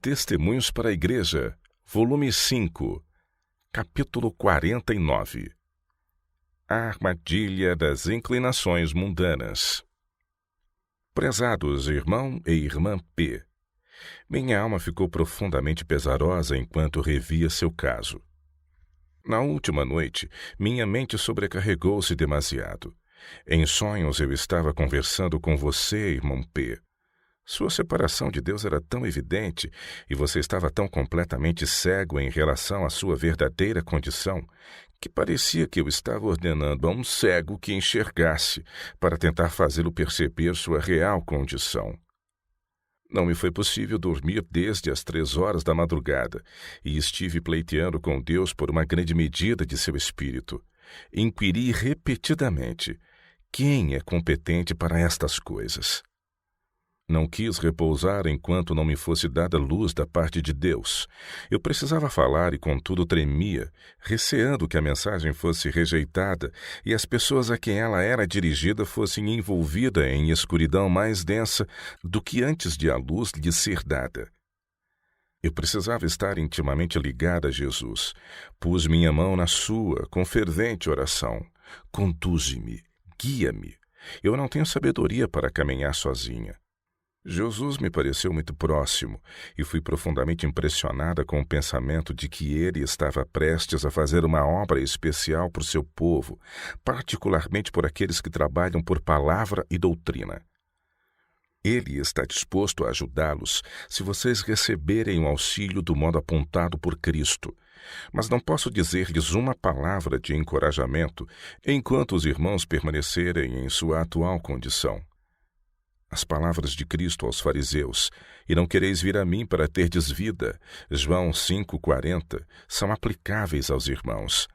Testemunhos para a Igreja, volume 5, capítulo 49. A armadilha das inclinações mundanas. Prezados irmão e irmã P., minha alma ficou profundamente pesarosa enquanto revia seu caso. Na última noite, minha mente sobrecarregou-se demasiado. Em sonhos eu estava conversando com você, irmão P. Sua separação de Deus era tão evidente e você estava tão completamente cego em relação à sua verdadeira condição que parecia que eu estava ordenando a um cego que enxergasse para tentar fazê-lo perceber sua real condição. Não me foi possível dormir desde as 3 horas da madrugada e estive pleiteando com Deus por uma grande medida de seu espírito. Inquiri repetidamente: quem é competente para estas coisas? Não quis repousar enquanto não me fosse dada luz da parte de Deus. Eu precisava falar e, contudo, tremia, receando que a mensagem fosse rejeitada e as pessoas a quem ela era dirigida fossem envolvidas em escuridão mais densa do que antes de a luz lhe ser dada. Eu precisava estar intimamente ligada a Jesus. Pus minha mão na sua, com fervente oração. Conduze-me, guia-me. Eu não tenho sabedoria para caminhar sozinha. Jesus me pareceu muito próximo e fui profundamente impressionada com o pensamento de que ele estava prestes a fazer uma obra especial por seu povo, particularmente por aqueles que trabalham por palavra e doutrina. Ele está disposto a ajudá-los se vocês receberem o auxílio do modo apontado por Cristo. Mas não posso dizer-lhes uma palavra de encorajamento enquanto os irmãos permanecerem em sua atual condição. As palavras de Cristo aos fariseus, e não quereis vir a mim para terdes vida, João 5,40, são aplicáveis aos irmãos.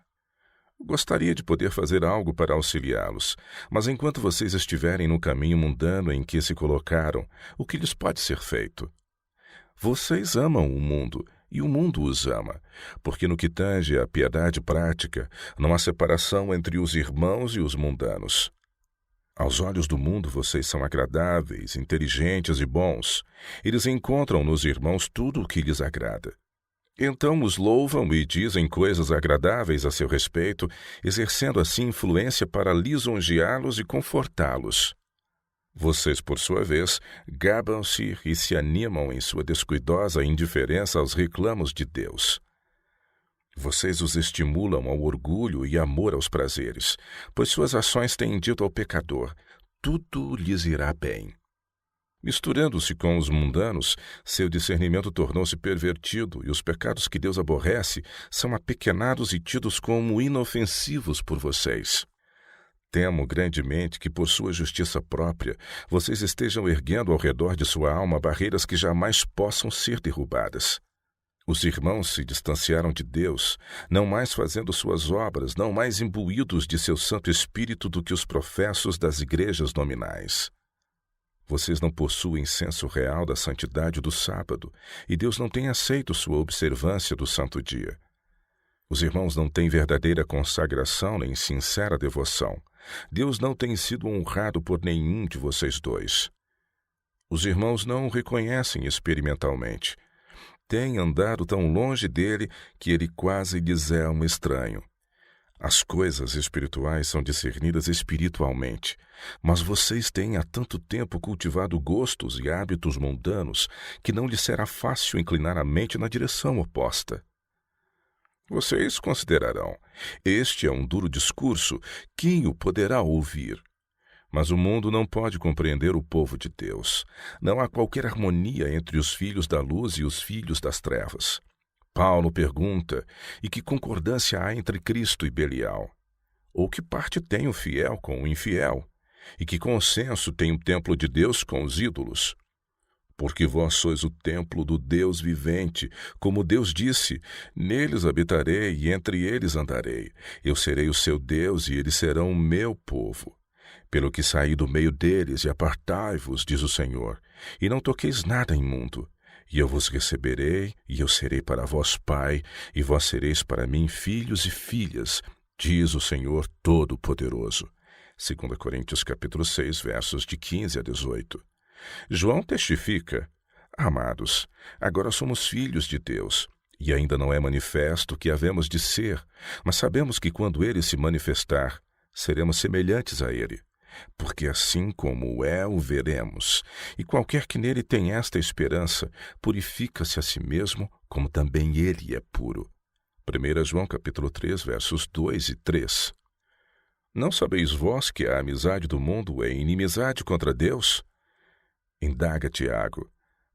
Gostaria de poder fazer algo para auxiliá-los, mas enquanto vocês estiverem no caminho mundano em que se colocaram, o que lhes pode ser feito? Vocês amam o mundo, e o mundo os ama, porque no que tange à piedade prática, não há separação entre os irmãos e os mundanos. Aos olhos do mundo vocês são agradáveis, inteligentes e bons. Eles encontram nos irmãos tudo o que lhes agrada. Então os louvam e dizem coisas agradáveis a seu respeito, exercendo assim influência para lisonjeá-los e confortá-los. Vocês, por sua vez, gabam-se e se animam em sua descuidosa indiferença aos reclamos de Deus. Vocês os estimulam ao orgulho e amor aos prazeres, pois suas ações têm dito ao pecador: tudo lhes irá bem. Misturando-se com os mundanos, seu discernimento tornou-se pervertido e os pecados que Deus aborrece são apequenados e tidos como inofensivos por vocês. Temo grandemente que, por sua justiça própria, vocês estejam erguendo ao redor de sua alma barreiras que jamais possam ser derrubadas. Os irmãos se distanciaram de Deus, não mais fazendo suas obras, não mais imbuídos de seu Santo Espírito do que os professos das igrejas nominais. Vocês não possuem senso real da santidade do sábado, e Deus não tem aceito sua observância do santo dia. Os irmãos não têm verdadeira consagração nem sincera devoção. Deus não tem sido honrado por nenhum de vocês dois. Os irmãos não o reconhecem experimentalmente. Têm andado tão longe dele que ele quase lhes é um estranho. As coisas espirituais são discernidas espiritualmente, mas vocês têm há tanto tempo cultivado gostos e hábitos mundanos que não lhes será fácil inclinar a mente na direção oposta. Vocês considerarão: este é um duro discurso, quem o poderá ouvir? Mas o mundo não pode compreender o povo de Deus. Não há qualquer harmonia entre os filhos da luz e os filhos das trevas. Paulo pergunta: e que concordância há entre Cristo e Belial? Ou que parte tem o fiel com o infiel? E que consenso tem o templo de Deus com os ídolos? Porque vós sois o templo do Deus vivente, como Deus disse: neles habitarei e entre eles andarei. Eu serei o seu Deus e eles serão o meu povo. Pelo que saí do meio deles e apartai-vos, diz o Senhor, e não toqueis nada imundo. E eu vos receberei, e eu serei para vós pai, e vós sereis para mim filhos e filhas, diz o Senhor Todo-Poderoso. 2 Coríntios capítulo 6, versos de 15 a 18. João testifica: Amados, agora somos filhos de Deus, e ainda não é manifesto o que havemos de ser, mas sabemos que quando Ele se manifestar, seremos semelhantes a Ele, porque assim como é, o veremos. E qualquer que nele tem esta esperança, purifica-se a si mesmo, como também Ele é puro. 1 João capítulo 3, versos 2 e 3. Não sabeis vós que a amizade do mundo é inimizade contra Deus? Indaga Tiago.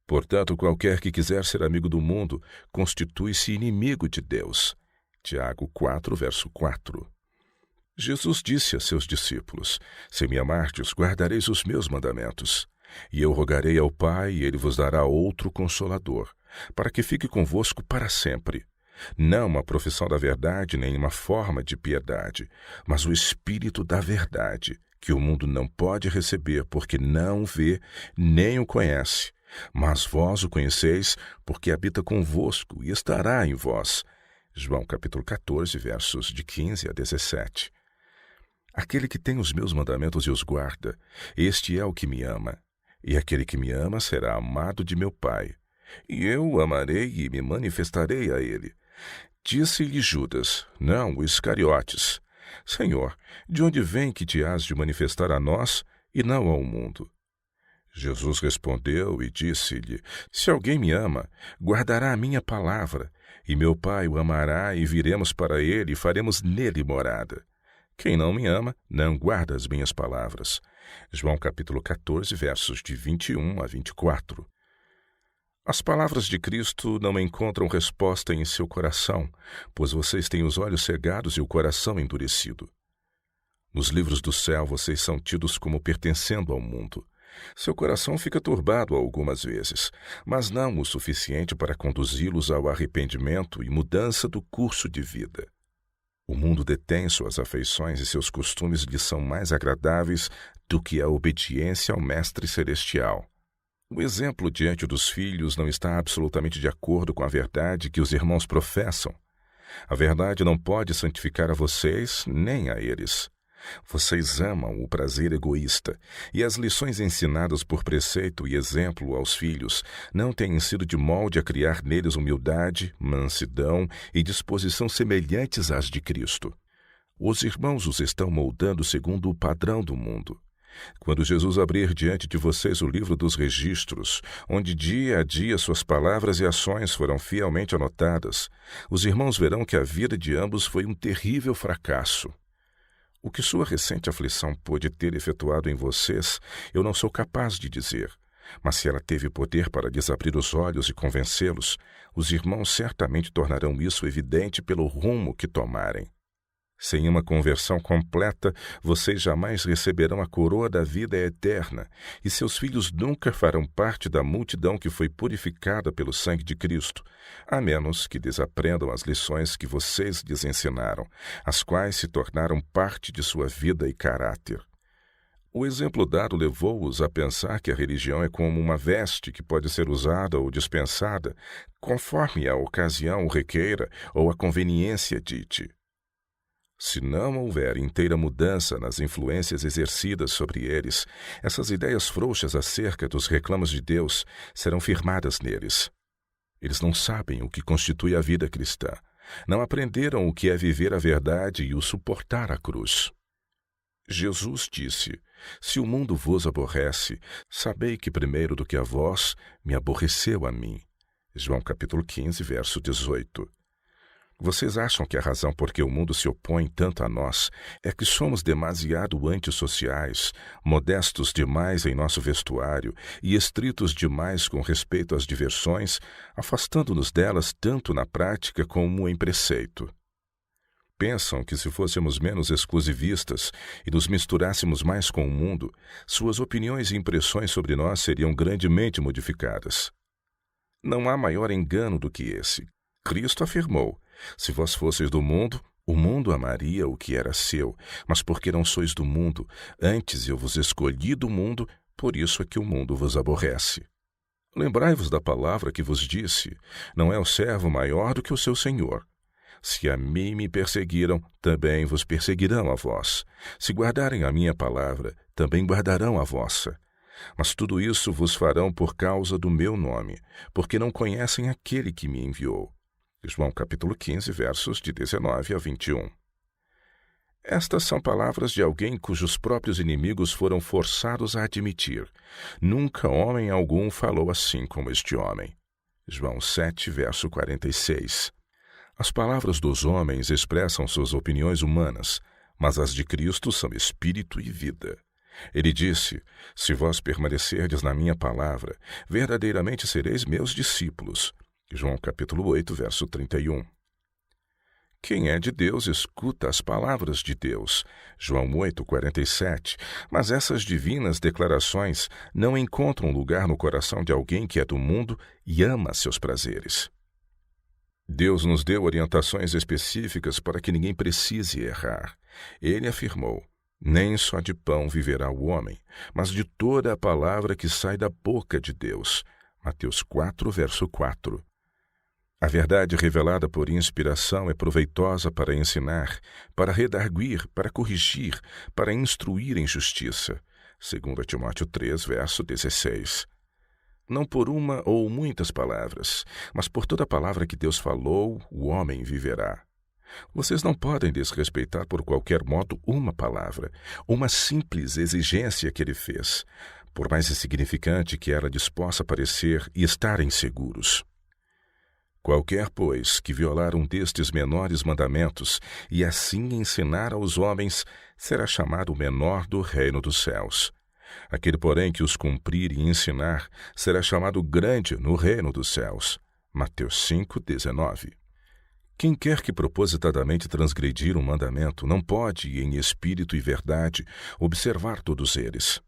Portanto, qualquer que quiser ser amigo do mundo, constitui-se inimigo de Deus. Tiago 4, verso 4. Jesus disse a seus discípulos: Se me amardes, guardareis os meus mandamentos. E eu rogarei ao Pai, e Ele vos dará outro Consolador, para que fique convosco para sempre. Não uma profissão da verdade, nem uma forma de piedade, mas o Espírito da verdade, que o mundo não pode receber, porque não o vê, nem o conhece. Mas vós o conheceis, porque habita convosco e estará em vós. João capítulo 14, versos de 15 a 17. Aquele que tem os meus mandamentos e os guarda, este é o que me ama. E aquele que me ama será amado de meu Pai. E eu o amarei e me manifestarei a ele. Disse-lhe Judas, não, o Iscariotes: Senhor, de onde vem que te has de manifestar a nós e não ao mundo? Jesus respondeu e disse-lhe: Se alguém me ama, guardará a minha palavra, e meu Pai o amará, e viremos para ele e faremos nele morada. Quem não me ama, não guarda as minhas palavras. João capítulo 14, versos de 21 a 24. As palavras de Cristo não encontram resposta em seu coração, pois vocês têm os olhos cegados e o coração endurecido. Nos livros do céu vocês são tidos como pertencendo ao mundo. Seu coração fica turbado algumas vezes, mas não o suficiente para conduzi-los ao arrependimento e mudança do curso de vida. O mundo detém suas afeições e seus costumes lhe são mais agradáveis do que a obediência ao Mestre Celestial. O exemplo diante dos filhos não está absolutamente de acordo com a verdade que os irmãos professam. A verdade não pode santificar a vocês nem a eles. Vocês amam o prazer egoísta, e as lições ensinadas por preceito e exemplo aos filhos não têm sido de molde a criar neles humildade, mansidão e disposição semelhantes às de Cristo. Os irmãos os estão moldando segundo o padrão do mundo. Quando Jesus abrir diante de vocês o livro dos registros, onde dia a dia suas palavras e ações foram fielmente anotadas, os irmãos verão que a vida de ambos foi um terrível fracasso. O que sua recente aflição pôde ter efetuado em vocês, eu não sou capaz de dizer. Mas se ela teve poder para lhes abrir os olhos e convencê-los, os irmãos certamente tornarão isso evidente pelo rumo que tomarem. Sem uma conversão completa, vocês jamais receberão a coroa da vida eterna, e seus filhos nunca farão parte da multidão que foi purificada pelo sangue de Cristo, a menos que desaprendam as lições que vocês lhes ensinaram, as quais se tornaram parte de sua vida e caráter. O exemplo dado levou-os a pensar que a religião é como uma veste que pode ser usada ou dispensada, conforme a ocasião o requeira ou a conveniência dite. Se não houver inteira mudança nas influências exercidas sobre eles, essas ideias frouxas acerca dos reclamos de Deus serão firmadas neles. Eles não sabem o que constitui a vida cristã. Não aprenderam o que é viver a verdade e o suportar a cruz. Jesus disse: Se o mundo vos aborrece, sabei que primeiro do que a vós, me aborreceu a mim. João capítulo 15, verso 18. Vocês acham que a razão por que o mundo se opõe tanto a nós é que somos demasiado antissociais, modestos demais em nosso vestuário e estritos demais com respeito às diversões, afastando-nos delas tanto na prática como em preceito? Pensam que se fôssemos menos exclusivistas e nos misturássemos mais com o mundo, suas opiniões e impressões sobre nós seriam grandemente modificadas. Não há maior engano do que esse. Cristo afirmou: Se vós fosseis do mundo, o mundo amaria o que era seu, mas porque não sois do mundo, antes eu vos escolhi do mundo, por isso é que o mundo vos aborrece. Lembrai-vos da palavra que vos disse: não é o servo maior do que o seu senhor. Se a mim me perseguiram, também vos perseguirão a vós. Se guardarem a minha palavra, também guardarão a vossa. Mas tudo isso vos farão por causa do meu nome, porque não conhecem aquele que me enviou. João capítulo 15, versos de 19 a 21. Estas são palavras de alguém cujos próprios inimigos foram forçados a admitir: nunca homem algum falou assim como este homem. João 7, verso 46. As palavras dos homens expressam suas opiniões humanas, mas as de Cristo são espírito e vida. Ele disse: se vós permanecerdes na minha palavra, verdadeiramente sereis meus discípulos. João capítulo 8, verso 31. Quem é de Deus escuta as palavras de Deus. João 8, 47. Mas essas divinas declarações não encontram lugar no coração de alguém que é do mundo e ama seus prazeres. Deus nos deu orientações específicas para que ninguém precise errar. Ele afirmou: nem só de pão viverá o homem, mas de toda a palavra que sai da boca de Deus. Mateus 4, verso 4. A verdade revelada por inspiração é proveitosa para ensinar, para redarguir, para corrigir, para instruir em justiça. 2 Timóteo 3, verso 16. Não por uma ou muitas palavras, mas por toda a palavra que Deus falou, o homem viverá. Vocês não podem desrespeitar por qualquer modo uma palavra, uma simples exigência que ele fez, por mais insignificante que ela lhes possa parecer, e estarem seguros. Qualquer, pois, que violar um destes menores mandamentos e assim ensinar aos homens, será chamado o menor do reino dos céus. Aquele, porém, que os cumprir e ensinar, será chamado grande no reino dos céus. Mateus 5, 19. Quem quer que propositadamente transgredir um mandamento não pode, em espírito e verdade, observar todos eles.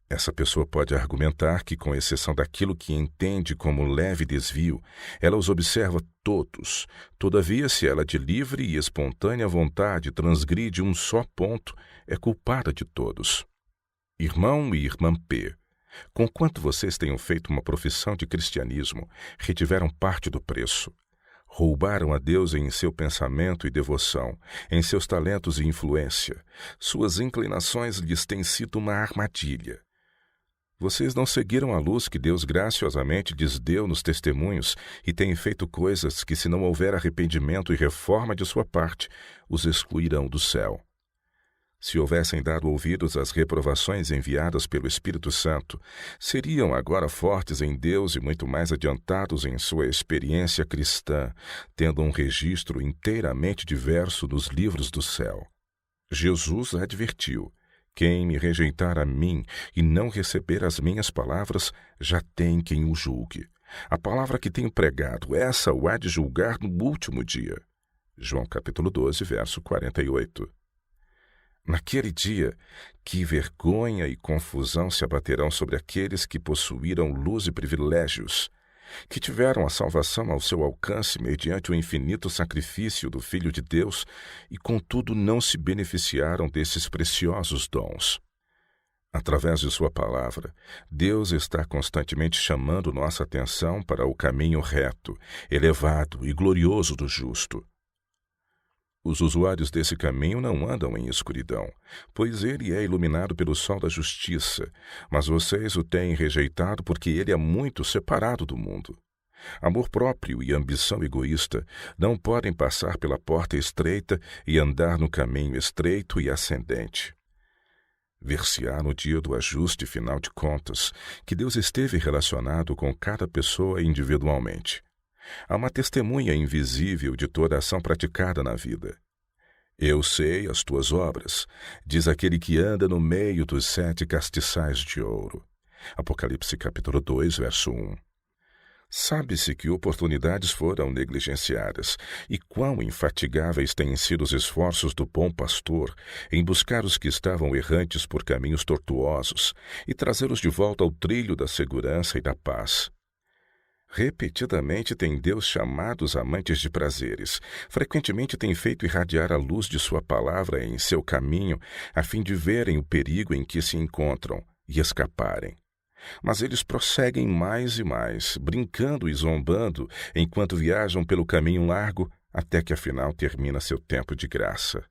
Essa pessoa pode argumentar que, com exceção daquilo que entende como leve desvio, ela os observa todos. Todavia, se ela de livre e espontânea vontade transgride um só ponto, é culpada de todos. Irmão e irmã P., conquanto vocês tenham feito uma profissão de cristianismo, retiveram parte do preço. Roubaram a Deus em seu pensamento e devoção, em seus talentos e influência. Suas inclinações lhes têm sido uma armadilha. Vocês não seguiram a luz que Deus graciosamente lhes deu nos testemunhos e têm feito coisas que, se não houver arrependimento e reforma de sua parte, os excluirão do céu. Se houvessem dado ouvidos às reprovações enviadas pelo Espírito Santo, seriam agora fortes em Deus e muito mais adiantados em sua experiência cristã, tendo um registro inteiramente diverso nos livros do céu. Jesus advertiu: quem me rejeitar a mim e não receber as minhas palavras, já tem quem o julgue. A palavra que tenho pregado, essa o há de julgar no último dia. João capítulo 12, verso 48. Naquele dia, que vergonha e confusão se abaterão sobre aqueles que possuíram luz e privilégios, que tiveram a salvação ao seu alcance mediante o infinito sacrifício do Filho de Deus e, contudo, não se beneficiaram desses preciosos dons. Através de sua palavra, Deus está constantemente chamando nossa atenção para o caminho reto, elevado e glorioso do justo. Os usuários desse caminho não andam em escuridão, pois ele é iluminado pelo sol da justiça, mas vocês o têm rejeitado porque ele é muito separado do mundo. Amor próprio e ambição egoísta não podem passar pela porta estreita e andar no caminho estreito e ascendente. Ver-se-á no dia do ajuste final de contas que Deus esteve relacionado com cada pessoa individualmente. Há uma testemunha invisível de toda a ação praticada na vida. Eu sei as tuas obras, diz aquele que anda no meio dos 7 castiçais de ouro. Apocalipse capítulo 2, verso 1. Sabe-se que oportunidades foram negligenciadas e quão infatigáveis têm sido os esforços do bom pastor em buscar os que estavam errantes por caminhos tortuosos e trazê-los de volta ao trilho da segurança e da paz. Repetidamente tem Deus chamado os amantes de prazeres. Frequentemente tem feito irradiar a luz de sua palavra em seu caminho, a fim de verem o perigo em que se encontram e escaparem. Mas eles prosseguem mais e mais, brincando e zombando, enquanto viajam pelo caminho largo, até que afinal termina seu tempo de graça.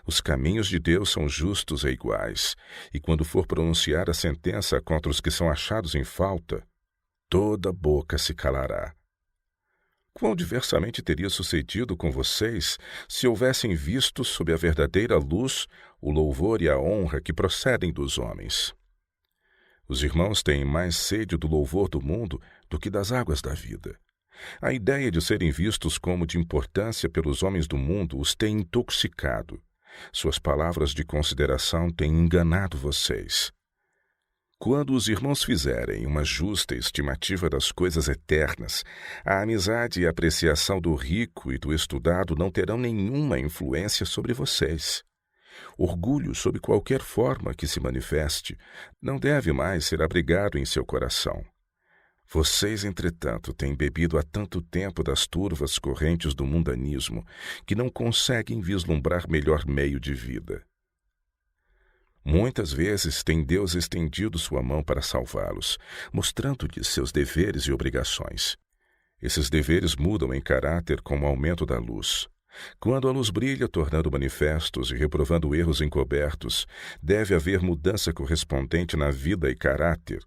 Os caminhos de Deus são justos e iguais, e quando for pronunciar a sentença contra os que são achados em falta, toda boca se calará. Quão diversamente teria sucedido com vocês se houvessem visto sob a verdadeira luz o louvor e a honra que procedem dos homens. Os irmãos têm mais sede do louvor do mundo do que das águas da vida. A ideia de serem vistos como de importância pelos homens do mundo os tem intoxicado. Suas palavras de consideração têm enganado vocês. Quando os irmãos fizerem uma justa estimativa das coisas eternas, a amizade e a apreciação do rico e do estudado não terão nenhuma influência sobre vocês. Orgulho, sob qualquer forma que se manifeste, não deve mais ser abrigado em seu coração. Vocês, entretanto, têm bebido há tanto tempo das turvas correntes do mundanismo que não conseguem vislumbrar melhor meio de vida. Muitas vezes tem Deus estendido sua mão para salvá-los, mostrando-lhes seus deveres e obrigações. Esses deveres mudam em caráter com o aumento da luz. Quando a luz brilha, tornando manifestos e reprovando erros encobertos, deve haver mudança correspondente na vida e caráter.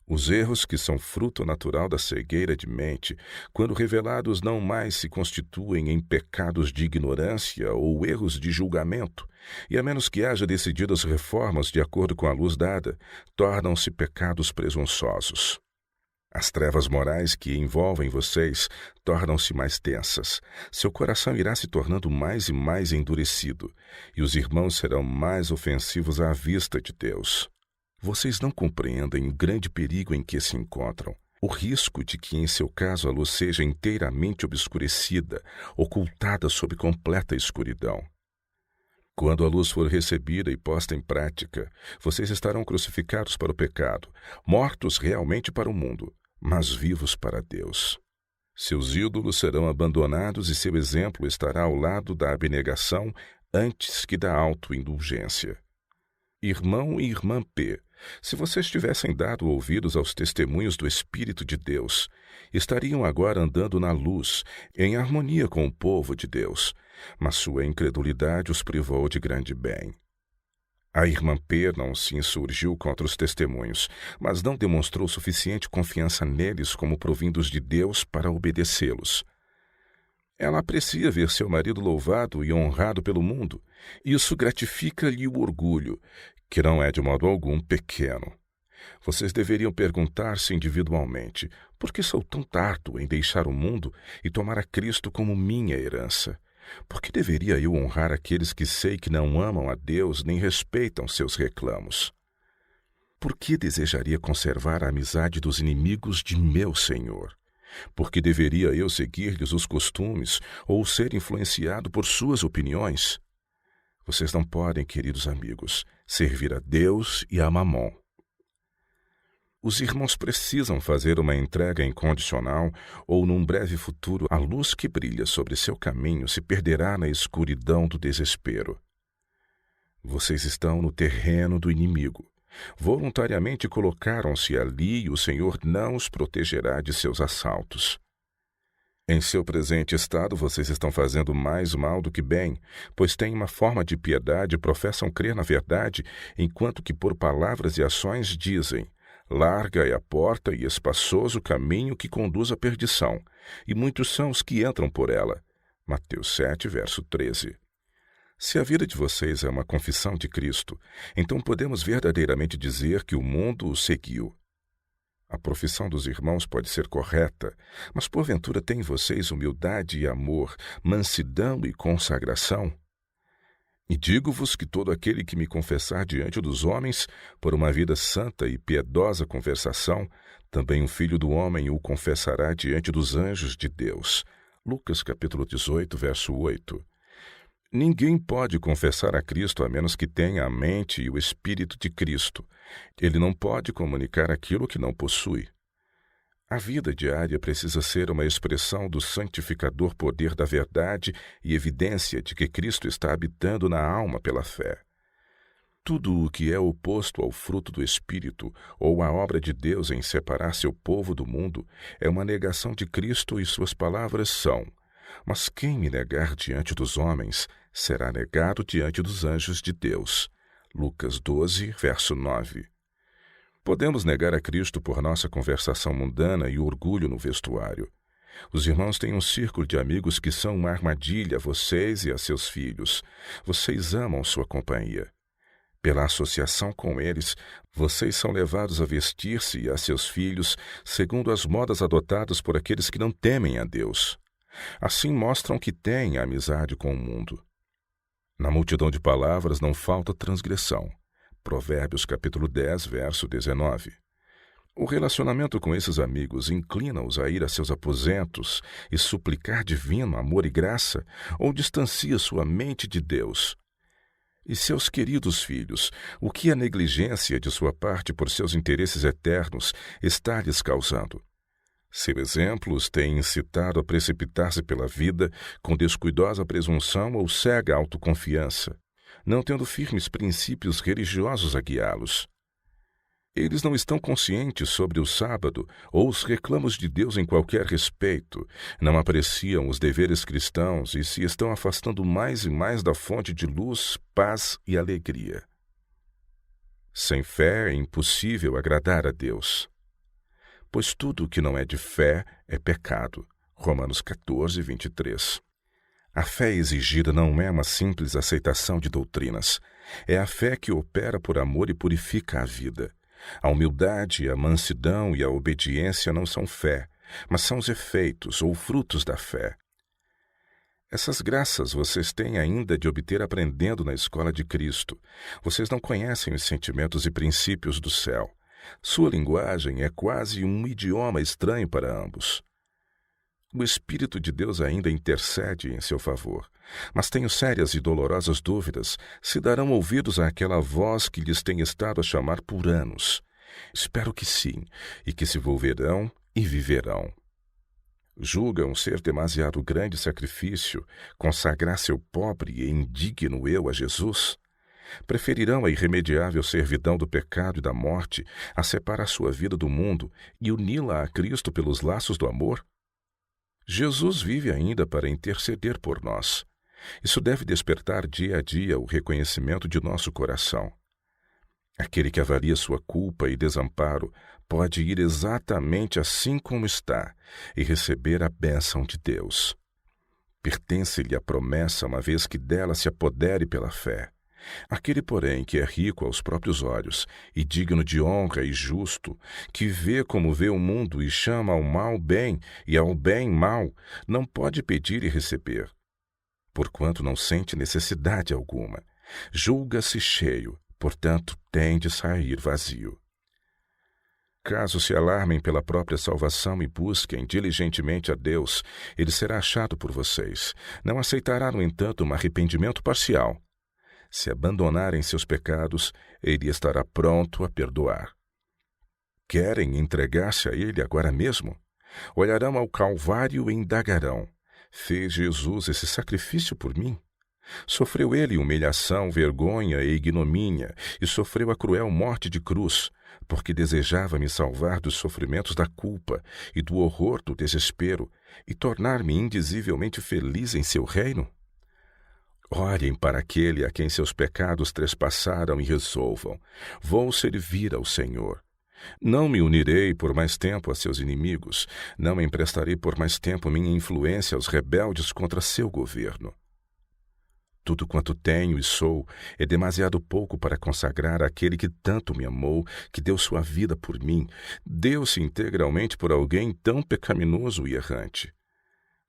Os erros que são fruto natural da cegueira de mente, quando revelados não mais se constituem em pecados de ignorância ou erros de julgamento, e a menos que haja decididas reformas de acordo com a luz dada, tornam-se pecados presunçosos. As trevas morais que envolvem vocês tornam-se mais densas, seu coração irá se tornando mais e mais endurecido, e os irmãos serão mais ofensivos à vista de Deus. Vocês não compreendem o grande perigo em que se encontram, o risco de que em seu caso a luz seja inteiramente obscurecida, ocultada sob completa escuridão. Quando a luz for recebida e posta em prática, vocês estarão crucificados para o pecado, mortos realmente para o mundo, mas vivos para Deus. Seus ídolos serão abandonados e seu exemplo estará ao lado da abnegação antes que da autoindulgência. Irmão e irmã P., se vocês tivessem dado ouvidos aos testemunhos do Espírito de Deus, estariam agora andando na luz, em harmonia com o povo de Deus, mas sua incredulidade os privou de grande bem. A irmã P. não se insurgiu contra os testemunhos, mas não demonstrou suficiente confiança neles como provindos de Deus para obedecê-los. Ela aprecia ver seu marido louvado e honrado pelo mundo. Isso gratifica-lhe o orgulho, que não é de modo algum pequeno. Vocês deveriam perguntar-se individualmente: por que sou tão tardo em deixar o mundo e tomar a Cristo como minha herança? Por que deveria eu honrar aqueles que sei que não amam a Deus nem respeitam seus reclamos? Por que desejaria conservar a amizade dos inimigos de meu Senhor? Por que deveria eu seguir-lhes os costumes ou ser influenciado por suas opiniões? Vocês não podem, queridos amigos, servir a Deus e a Mamon. Os irmãos precisam fazer uma entrega incondicional ou, num breve futuro, a luz que brilha sobre seu caminho se perderá na escuridão do desespero. Vocês estão no terreno do inimigo. Voluntariamente colocaram-se ali e o Senhor não os protegerá de seus assaltos. Em seu presente estado, vocês estão fazendo mais mal do que bem, pois têm uma forma de piedade e professam crer na verdade, enquanto que por palavras e ações dizem: larga é a porta e espaçoso o caminho que conduz à perdição, e muitos são os que entram por ela. Mateus 7, verso 13. Se a vida de vocês é uma confissão de Cristo, então podemos verdadeiramente dizer que o mundo o seguiu. A profissão dos irmãos pode ser correta, mas porventura têm vocês humildade e amor, mansidão e consagração? E digo-vos que todo aquele que me confessar diante dos homens, por uma vida santa e piedosa conversação, também o Filho do Homem o confessará diante dos anjos de Deus. Lucas capítulo 18, verso 8. Ninguém pode confessar a Cristo a menos que tenha a mente e o Espírito de Cristo. Ele não pode comunicar aquilo que não possui. A vida diária precisa ser uma expressão do santificador poder da verdade e evidência de que Cristo está habitando na alma pela fé. Tudo o que é oposto ao fruto do Espírito ou à obra de Deus em separar seu povo do mundo é uma negação de Cristo e suas palavras são: mas quem me negar diante dos homens, será negado diante dos anjos de Deus. Lucas 12, verso 9. Podemos negar a Cristo por nossa conversação mundana e orgulho no vestuário. Os irmãos têm um círculo de amigos que são uma armadilha a vocês e a seus filhos. Vocês amam sua companhia. Pela associação com eles, vocês são levados a vestir-se e a seus filhos segundo as modas adotadas por aqueles que não temem a Deus. Assim mostram que têm amizade com o mundo. Na multidão de palavras não falta transgressão. Provérbios capítulo 10, verso 19. O relacionamento com esses amigos inclina-os a ir a seus aposentos e suplicar divino amor e graça, ou distancia sua mente de Deus. E seus queridos filhos, o que a negligência de sua parte por seus interesses eternos está lhes causando? Seu exemplo os tem incitado a precipitar-se pela vida com descuidosa presunção ou cega autoconfiança, não tendo firmes princípios religiosos a guiá-los. Eles não estão conscientes sobre o sábado ou os reclamos de Deus em qualquer respeito, não apreciam os deveres cristãos e se estão afastando mais e mais da fonte de luz, paz e alegria. Sem fé é impossível agradar a Deus, pois tudo o que não é de fé é pecado. Romanos 14, 23. A fé exigida não é uma simples aceitação de doutrinas, é a fé que opera por amor e purifica a vida. A humildade, a mansidão e a obediência não são fé, mas são os efeitos ou frutos da fé. Essas graças vocês têm ainda de obter aprendendo na escola de Cristo. Vocês não conhecem os sentimentos e princípios do céu. Sua linguagem é quase um idioma estranho para ambos. O Espírito de Deus ainda intercede em seu favor, mas tenho sérias e dolorosas dúvidas se darão ouvidos àquela voz que lhes tem estado a chamar por anos. Espero que sim, e que se volverão e viverão. Julgam ser demasiado grande sacrifício consagrar seu pobre e indigno eu a Jesus? Preferirão a irremediável servidão do pecado e da morte a separar sua vida do mundo e uni-la a Cristo pelos laços do amor? Jesus vive ainda para interceder por nós. Isso deve despertar dia a dia o reconhecimento de nosso coração. Aquele que avalia sua culpa e desamparo pode ir exatamente assim como está e receber a bênção de Deus. Pertence-lhe a promessa, uma vez que dela se apodere pela fé. Aquele, porém, que é rico aos próprios olhos e digno de honra e justo, que vê como vê o mundo e chama ao mal bem e ao bem mal, não pode pedir e receber, porquanto não sente necessidade alguma. Julga-se cheio, portanto tem de sair vazio. Caso se alarmem pela própria salvação e busquem diligentemente a Deus, ele será achado por vocês. Não aceitará, no entanto, um arrependimento parcial. Se abandonarem seus pecados, ele estará pronto a perdoar. Querem entregar-se a ele agora mesmo? Olharão ao Calvário e indagarão: fez Jesus esse sacrifício por mim? Sofreu ele humilhação, vergonha e ignomínia, e sofreu a cruel morte de cruz, porque desejava me salvar dos sofrimentos da culpa e do horror do desespero, e tornar-me indizivelmente feliz em seu reino? Olhem para aquele a quem seus pecados trespassaram e resolvam: vou servir ao Senhor. Não me unirei por mais tempo a seus inimigos, não emprestarei por mais tempo minha influência aos rebeldes contra seu governo. Tudo quanto tenho e sou é demasiado pouco para consagrar àquele que tanto me amou, que deu sua vida por mim, deu-se integralmente por alguém tão pecaminoso e errante.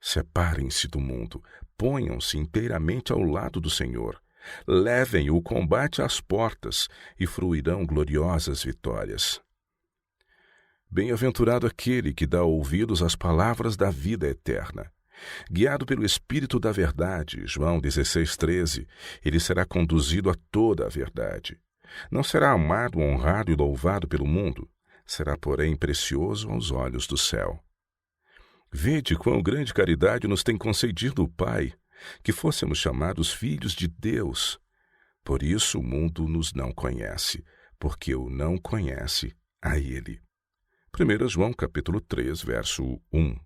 Separem-se do mundo, ponham-se inteiramente ao lado do Senhor, levem o combate às portas e fruirão gloriosas vitórias. Bem-aventurado aquele que dá ouvidos às palavras da vida eterna. Guiado pelo Espírito da Verdade, João 16:13, ele será conduzido a toda a verdade. Não será amado, honrado e louvado pelo mundo, será, porém, precioso aos olhos do céu. Vede quão grande caridade nos tem concedido o Pai, que fôssemos chamados filhos de Deus. Por isso o mundo nos não conhece, porque o não conhece a Ele. 1 João capítulo 3, verso 1.